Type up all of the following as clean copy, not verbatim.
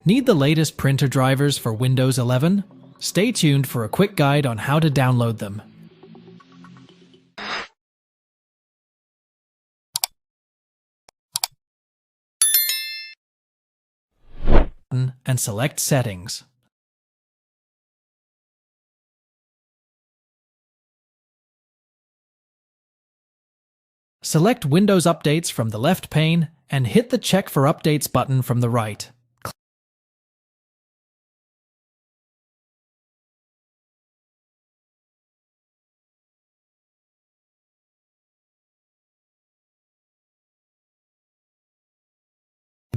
Need the latest printer drivers for Windows 11? Stay tuned for a quick guide on how to download them. And select Settings. Select Windows Updates from the left pane and hit the Check for Updates button from the right.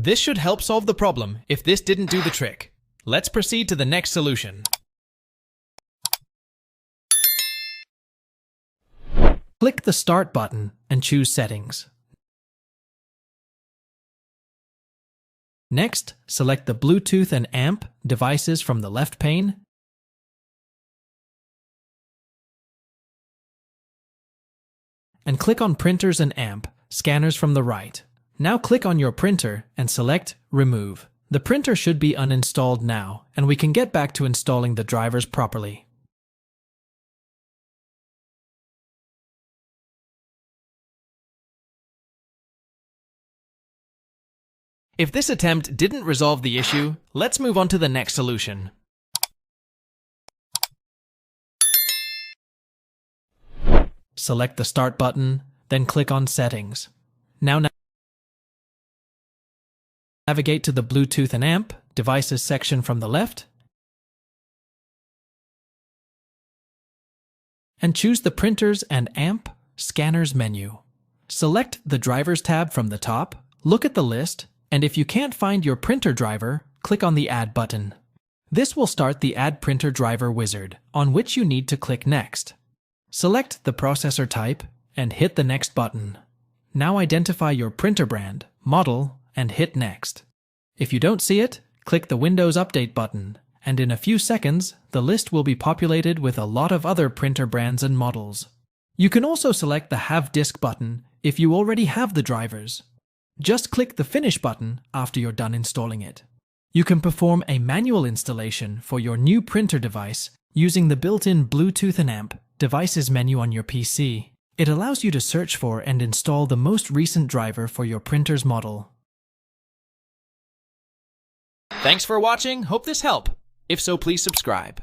This should help solve the problem if this didn't do the trick. Let's proceed to the next solution. Click the Start button and choose Settings. Next, select the Bluetooth and AMP devices from the left pane and click on Printers and AMP scanners from the right. Now click on your printer and select Remove. The printer should be uninstalled now, and we can get back to installing the drivers properly. If this attempt didn't resolve the issue, let's move on to the next solution. Select the Start button, then click on Settings. Now navigate to the Bluetooth and AMP devices section from the left and choose the Printers and AMP Scanners menu. Select the Drivers tab from the top, look at the list, and if you can't find your printer driver, click on the Add button. This will start the Add Printer Driver wizard, on which you need to click Next. Select the processor type and hit the Next button. Now identify your printer brand, model, and hit Next. If you don't see it, click the Windows Update button, and in a few seconds, the list will be populated with a lot of other printer brands and models. You can also select the Have Disk button if you already have the drivers. Just click the Finish button after you're done installing it. You can perform a manual installation for your new printer device using the built-in Bluetooth and AMP devices menu on your PC. It allows you to search for and install the most recent driver for your printer's model. Thanks for watching. Hope this helped. If so, please subscribe.